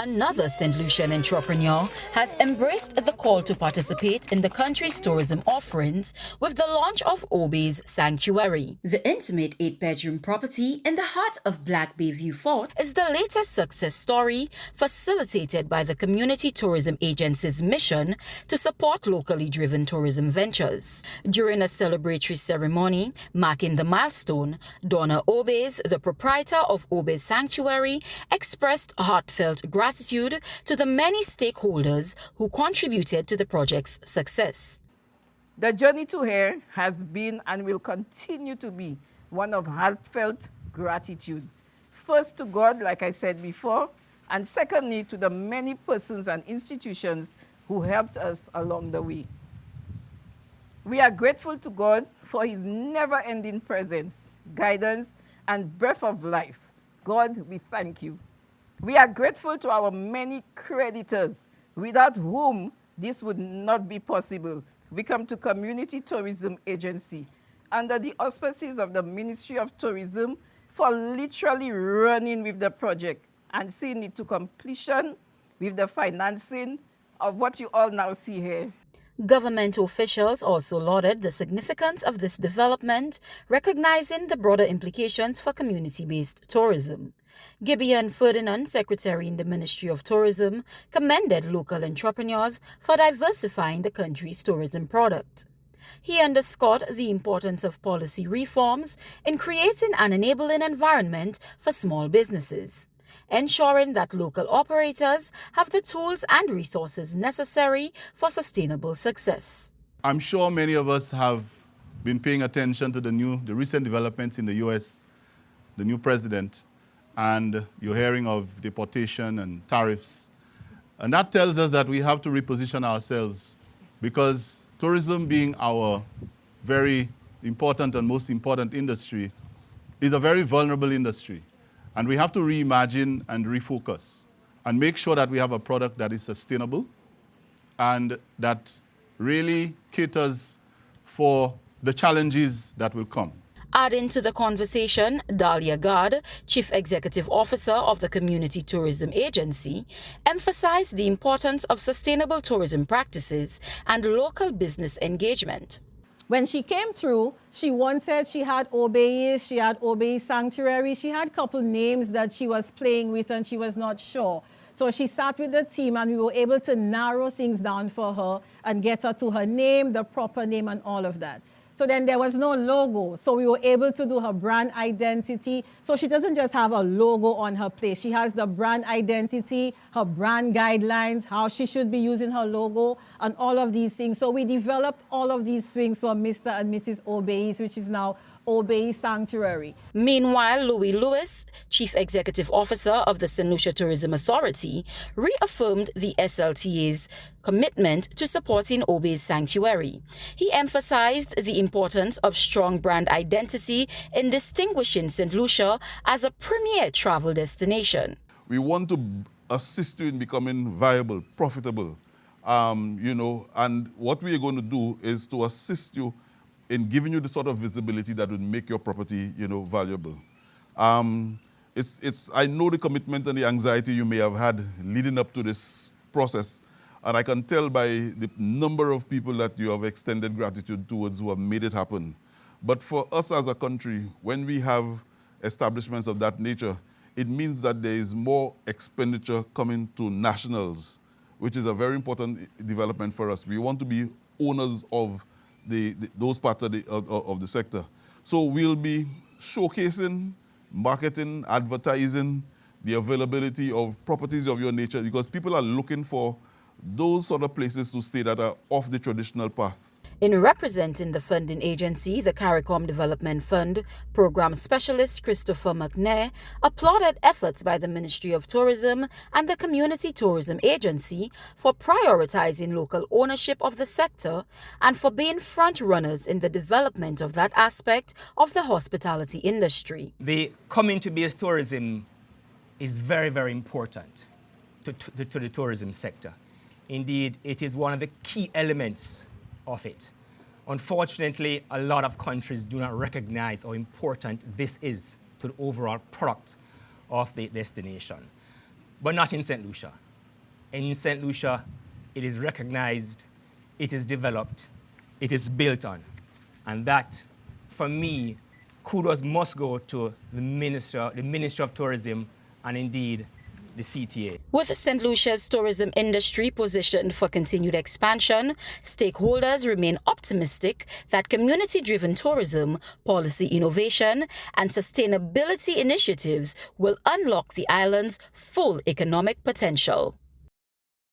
Another St. Lucian entrepreneur has embraced the call to participate in the country's tourism offerings with the launch of Obe's Sanctuary. The intimate 8-bedroom property in the heart of Black Bayview Fort is the latest success story facilitated by the Community Tourism Agency's mission to support locally driven tourism ventures. During a celebratory ceremony marking the milestone, Donna Obeys, the proprietor of Obe's Sanctuary, expressed heartfelt gratitude to the many stakeholders who contributed to the project's success. The journey to here has been and will continue to be one of heartfelt gratitude. First to God, like I said before, and secondly to the many persons and institutions who helped us along the way. We are grateful to God for his never-ending presence, guidance, and breath of life. God, we thank you. We are grateful to our many creditors, without whom this would not be possible. We come to Community Tourism Agency under the auspices of the Ministry of Tourism for literally running with the project and seeing it to completion with the financing of what you all now see here. Governmental officials also lauded the significance of this development, recognizing the broader implications for community-based tourism. Gibeon Ferdinand, Secretary in the Ministry of Tourism, commended local entrepreneurs for diversifying the country's tourism product. He underscored the importance of policy reforms in creating an enabling environment for small businesses, ensuring that local operators have the tools and resources necessary for sustainable success. I'm sure many of us have been paying attention to the recent developments in the U.S., the new president, and you're hearing of deportation and tariffs. And that tells us that we have to reposition ourselves, because tourism, being our very important and most important industry, is a very vulnerable industry. And we have to reimagine and refocus and make sure that we have a product that is sustainable and that really caters for the challenges that will come. Adding to the conversation, Dahlia Gard, Chief Executive Officer of the Community Tourism Agency, emphasized the importance of sustainable tourism practices and local business engagement. When she came through, she had Obe's, she had Obe's Sanctuary, she had a couple names that she was playing with and she was not sure. So she sat with the team and we were able to narrow things down for her and get her to her name, the proper name and all of that. So then there was no logo. So we were able to do her brand identity. So she doesn't just have a logo on her place. She has the brand identity, her brand guidelines, how she should be using her logo, and all of these things. So we developed all of these things for Mr. and Mrs. Obe's, which is now Obe's Sanctuary. Meanwhile, Louis Lewis, Chief Executive Officer of the St. Lucia Tourism Authority, reaffirmed the SLTA's commitment to supporting Obe's Sanctuary. He emphasized the importance of strong brand identity in distinguishing St. Lucia as a premier travel destination. We want to assist you in becoming viable, profitable, and what we are going to do is to assist you in giving you the sort of visibility that would make your property, valuable. I know the commitment and the anxiety you may have had leading up to this process, and I can tell by the number of people that you have extended gratitude towards who have made it happen. But for us as a country, when we have establishments of that nature, it means that there is more expenditure coming to nationals, which is a very important development for us. We want to be owners of those parts of the sector. So we'll be showcasing, marketing, advertising the availability of properties of your nature, because people are looking for those sort of places to stay that are off the traditional paths. In representing the funding agency, the CARICOM Development Fund, Program Specialist Christopher McNair applauded efforts by the Ministry of Tourism and the Community Tourism Agency for prioritizing local ownership of the sector and for being front runners in the development of that aspect of the hospitality industry. The community-based tourism is very, very important to the tourism sector. Indeed, it is one of the key elements of it. Unfortunately, a lot of countries do not recognize how important this is to the overall product of the destination. but not in St. Lucia. In St. Lucia, it is recognized, it is developed, it is built on. And that, for me, kudos must go to the Minister of Tourism, and indeed, the CTA. With St. Lucia's tourism industry positioned for continued expansion, stakeholders remain optimistic that community-driven tourism, policy innovation, and sustainability initiatives will unlock the island's full economic potential.